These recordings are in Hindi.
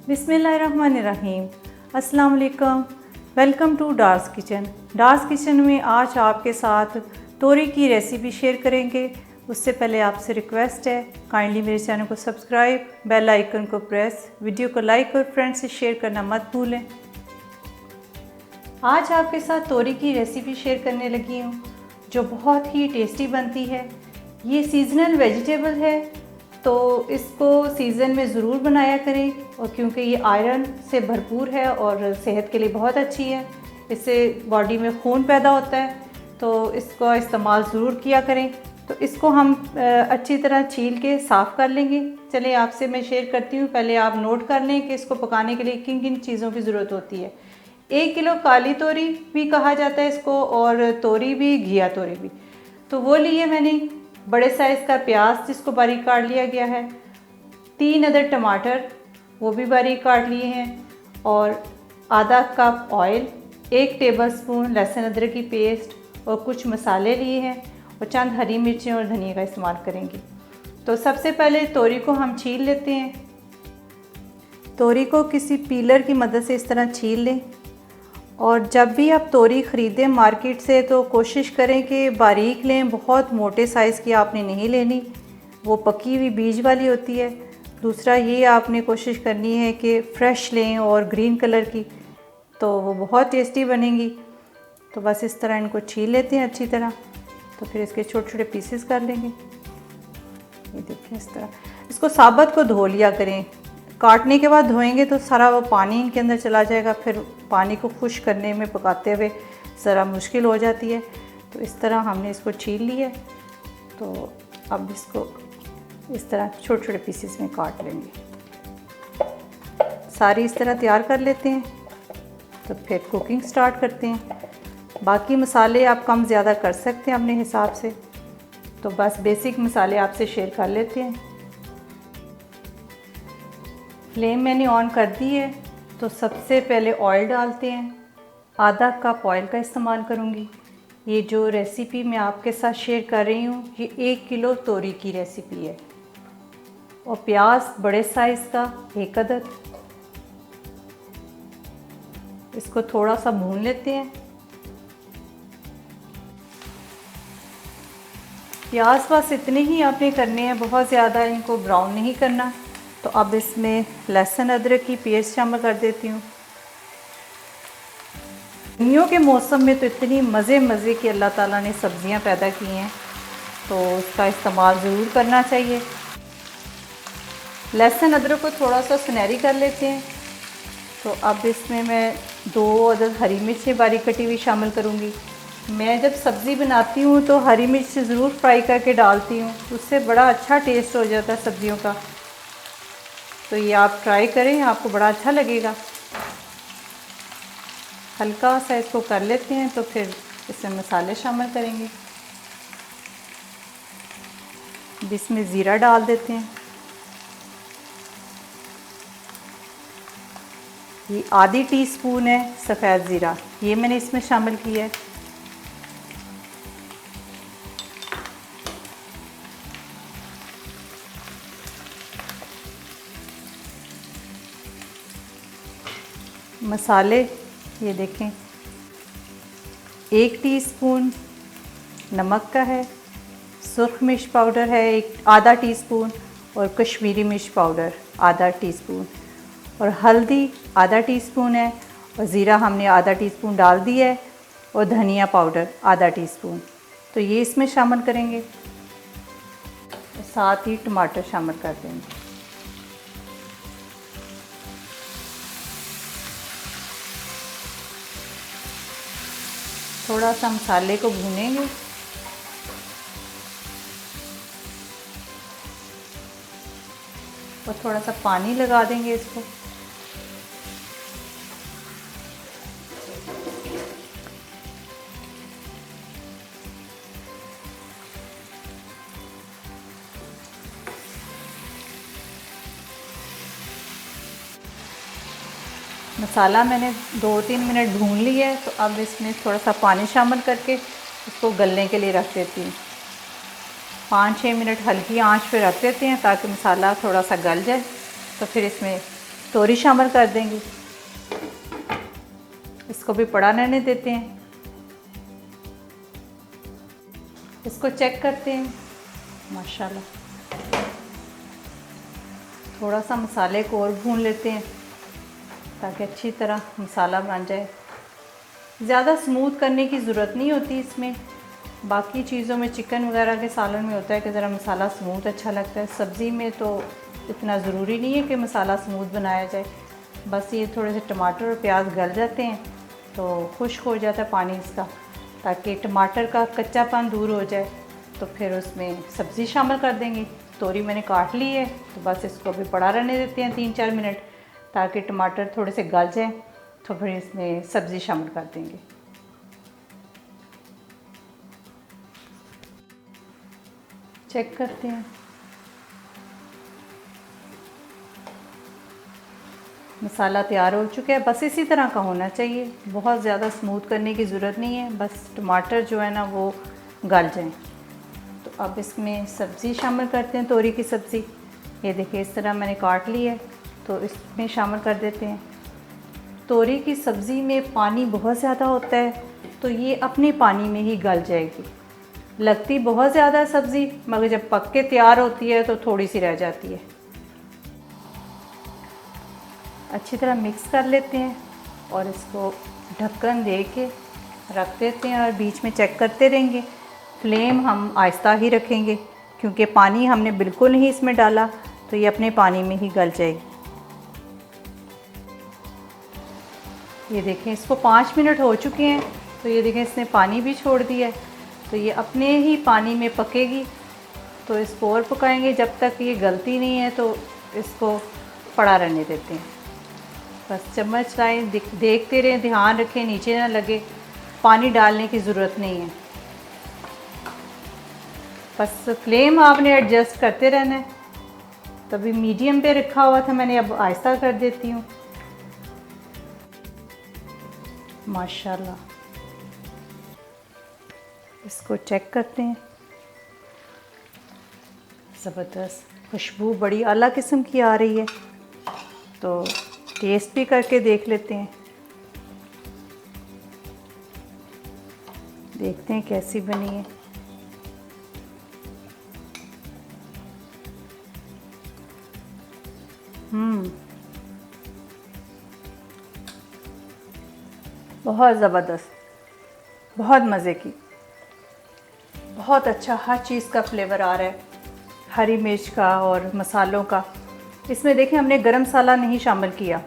बिस्मिल्लाहिर्रहमानिर्रहीम। अस्सलाम वालेकुम। Welcome to Dar's Kitchen. Dar's Kitchen में आज आपके साथ तोरी की रेसिपी शेयर करेंगे। उससे पहले आपसे रिक्वेस्ट है, काइंडली मेरे चैनल को सब्सक्राइब, बेल आइकन को प्रेस, वीडियो को लाइक और फ्रेंड्स से शेयर करना मत भूलें। आज आपके साथ तोरी की रेसिपी शेयर करने लगी हूँ जो बहुत ही टेस्टी बनती है। ये सीज़नल वेजिटेबल है तो इसको सीज़न में ज़रूर बनाया करें, और क्योंकि ये आयरन से भरपूर है और सेहत के लिए बहुत अच्छी है। इससे बॉडी में खून पैदा होता है, तो इसका इस्तेमाल ज़रूर किया करें। तो इसको हम अच्छी तरह छील के साफ़ कर लेंगे। चलिए आपसे मैं शेयर करती हूँ। पहले आप नोट कर लें कि इसको पकाने के लिए किन किन चीज़ों की ज़रूरत होती है। 1 किलो काली तोरी भी कहा जाता है इसको, और तोरी भी, घिया तोरी भी। तो वो लिए मैंने। बड़े साइज़ का प्याज जिसको बारीक काट लिया गया है, 3 अदद टमाटर वो भी बारीक काट लिए हैं, और आधा कप ऑयल, 1 टेबलस्पून लहसुन अदरक की पेस्ट, और कुछ मसाले लिए हैं, और चंद हरी मिर्चें और धनिया का इस्तेमाल करेंगे। तो सबसे पहले तोरी को हम छील लेते हैं। तोरी को किसी पीलर की मदद से इस तरह छील लें। और जब भी आप तोरी ख़रीदें मार्केट से तो कोशिश करें कि बारीक लें, बहुत मोटे साइज़ की आपने नहीं लेनी, वो पकी हुई बीज वाली होती है। दूसरा ये आपने कोशिश करनी है कि फ़्रेश लें और ग्रीन कलर की, तो वो बहुत टेस्टी बनेंगी। तो बस इस तरह इनको छील लेते हैं अच्छी तरह। तो फिर इसके छोटे छोटे पीसेस कर लेंगे। ये देखिए इस तरह। इसको साबुत को धो लिया करें। काटने के बाद धोएंगे तो सारा वो पानी इनके अंदर चला जाएगा, फिर पानी को खुश्क करने में पकाते हुए ज़रा मुश्किल हो जाती है। तो इस तरह हमने इसको छील लिया। तो अब इसको इस तरह छोटे छोटे पीसेस में काट लेंगे। सारी इस तरह तैयार कर लेते हैं। तो फिर कुकिंग स्टार्ट करते हैं। बाकी मसाले आप कम ज़्यादा कर सकते हैं अपने हिसाब से। तो बस बेसिक मसाले आपसे शेयर कर लेते हैं। फ्लेम मैंने ऑन कर दी है। तो सबसे पहले ऑयल डालते हैं। आधा कप ऑयल का इस्तेमाल करूँगी। ये जो रेसिपी मैं आपके साथ शेयर कर रही हूँ, ये 1 किलो तोरी की रेसिपी है। और प्याज बड़े साइज़ का 1 अदद। इसको थोड़ा सा भून लेते हैं। प्याज बस इतने ही आपने करने हैं, बहुत ज़्यादा इनको ब्राउन नहीं करना। तो अब इसमें लहसुन अदरक की पेस्ट शामिल कर देती हूँ। गर्मियों के मौसम में तो इतनी मज़े की अल्लाह ताला ने सब्ज़ियाँ पैदा की हैं, तो उसका इस्तेमाल ज़रूर करना चाहिए। लहसुन अदरक को थोड़ा सा सुनहरी कर लेते हैं। तो अब इसमें मैं 2 अदद हरी मिर्चें बारीक कटी हुई शामिल करूँगी। मैं जब सब्ज़ी बनाती हूँ तो हरी मिर्च ज़रूर फ्राई करके डालती हूँ, उससे बड़ा अच्छा टेस्ट हो जाता है सब्ज़ियों का। तो ये आप ट्राई करें, आपको बड़ा अच्छा लगेगा। हल्का सा इसको कर लेते हैं। तो फिर इसमें मसाले शामिल करेंगे। इसमें ज़ीरा डाल देते हैं। ये आधी टीस्पून है सफ़ेद ज़ीरा, ये मैंने इसमें शामिल किया है। मसाले ये देखें, 1 टीस्पून नमक का है, सुर्ख मिर्च पाउडर है आधा टीस्पून, और कश्मीरी मिर्च पाउडर आधा टीस्पून, और हल्दी आधा टीस्पून है, और ज़ीरा हमने आधा टीस्पून डाल दिया है, और धनिया पाउडर आधा टीस्पून। तो ये इसमें शामिल करेंगे। साथ ही टमाटर शामिल कर देंगे। थोड़ा सा मसाले को भूनेंगे। और थोड़ा सा पानी लगा देंगे इसको। मसाला मैंने 2-3 मिनट भून लिया है। तो अब इसमें थोड़ा सा पानी शामिल करके इसको गलने के लिए रख देती हूँ। 5-6 मिनट हल्की आंच पे रख देते हैं ताकि मसाला थोड़ा सा गल जाए। तो फिर इसमें तोरी शामिल कर देंगे। इसको भी पड़ा रहने देते हैं। इसको चेक करते हैं। माशाल्लाह, थोड़ा सा मसाले को और भून लेते हैं ताकि अच्छी तरह मसाला बन जाए। ज़्यादा स्मूथ करने की ज़रूरत नहीं होती इसमें। बाकी चीज़ों में, चिकन वगैरह के सालन में होता है कि ज़रा मसाला स्मूथ अच्छा लगता है। सब्ज़ी में तो इतना ज़रूरी नहीं है कि मसाला स्मूथ बनाया जाए। बस ये थोड़े से टमाटर और प्याज गल जाते हैं तो खुश्क हो जाता है पानी इसका, ताकि टमाटर का कच्चापन दूर हो जाए। तो फिर उसमें सब्ज़ी शामिल कर देंगे। तोरी मैंने काट ली है, तो बस इसको भी पड़ा रहने देते हैं 3-4 मिनट, ताकि टमाटर थोड़े से गल जाएँ। तो फिर इसमें सब्ज़ी शामिल कर देंगे। चेक करते हैं। मसाला तैयार हो चुका है। बस इसी तरह का होना चाहिए, बहुत ज़्यादा स्मूथ करने की ज़रूरत नहीं है। बस टमाटर जो है ना वो गल जाएं। तो अब इसमें सब्ज़ी शामिल करते हैं, तोरी की सब्ज़ी। ये देखिए इस तरह मैंने काट ली है, तो इसमें शामिल कर देते हैं। तोरी की सब्ज़ी में पानी बहुत ज़्यादा होता है, तो ये अपने पानी में ही गल जाएगी। लगती बहुत ज़्यादा सब्ज़ी, मगर जब पक के तैयार होती है तो थोड़ी सी रह जाती है। अच्छी तरह मिक्स कर लेते हैं और इसको ढक्कन दे के रख देते हैं और बीच में चेक करते रहेंगे। फ्लेम हम आहिस्ता ही रखेंगे, क्योंकि पानी हमने बिल्कुल नहीं इसमें डाला, तो ये अपने पानी में ही गल जाएगी। ये देखें, इसको 5 मिनट हो चुके हैं, तो ये देखें इसने पानी भी छोड़ दिया है। तो ये अपने ही पानी में पकेगी। तो इसको और पकाएंगे जब तक ये गलती नहीं है, तो इसको पड़ा रहने देते हैं। बस चम्मच लाएं, देखते रहें, ध्यान रखें नीचे ना लगे। पानी डालने की ज़रूरत नहीं है, बस फ्लेम आपने एडजस्ट करते रहना है। तभी मीडियम पे रखा हुआ था मैंने, अब आहिस्ता कर देती हूँ। माशाल्लाह, इसको चेक करते हैं। ज़बरदस्त खुशबू बड़ी आला किस्म की आ रही है, तो टेस्ट भी करके देख लेते हैं। देखते हैं कैसी बनी है। बहुत ज़बरदस्त, बहुत मज़े की, बहुत अच्छा हर चीज़ का फ्लेवर आ रहा है, हरी मिर्च का और मसालों का। इसमें देखें हमने गरम मसाला नहीं शामिल किया।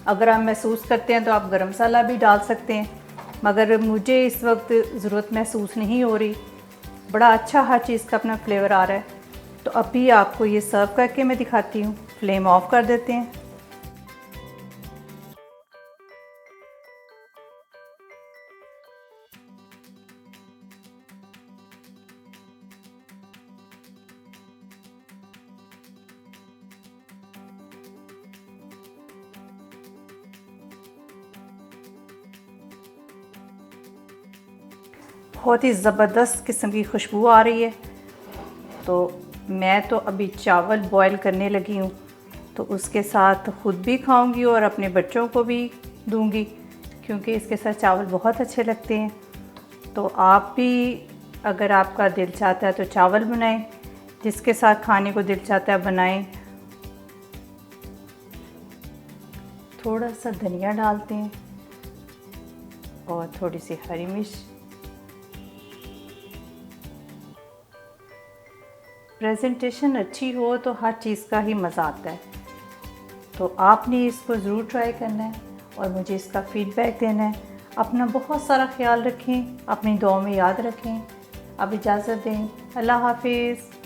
अगर आप महसूस करते हैं तो आप गरम मसाला भी डाल सकते हैं, मगर मुझे इस वक्त ज़रूरत महसूस नहीं हो रही। बड़ा अच्छा हर चीज़ का अपना फ्लेवर आ रहा है। तो अभी आपको ये सर्व करके मैं दिखाती हूँ। फ्लेम ऑफ कर देते हैं। बहुत ही ज़बरदस्त किस्म की खुशबू आ रही है। तो मैं तो अभी चावल बॉईल करने लगी हूँ, तो उसके साथ ख़ुद भी खाऊंगी और अपने बच्चों को भी दूंगी, क्योंकि इसके साथ चावल बहुत अच्छे लगते हैं। तो आप भी अगर आपका दिल चाहता है तो चावल बनाएं, जिसके साथ खाने को दिल चाहता है बनाएं। थोड़ा सा धनिया डालते हैं और थोड़ी सी हरी मिर्च। प्रेजेंटेशन अच्छी हो तो हर चीज़ का ही मज़ा आता है। तो आपने इसको ज़रूर ट्राई करना है और मुझे इसका फ़ीडबैक देना है। अपना बहुत सारा ख्याल रखें, अपनी दुआ में याद रखें। अब इजाज़त दें। अल्लाह हाफिज़।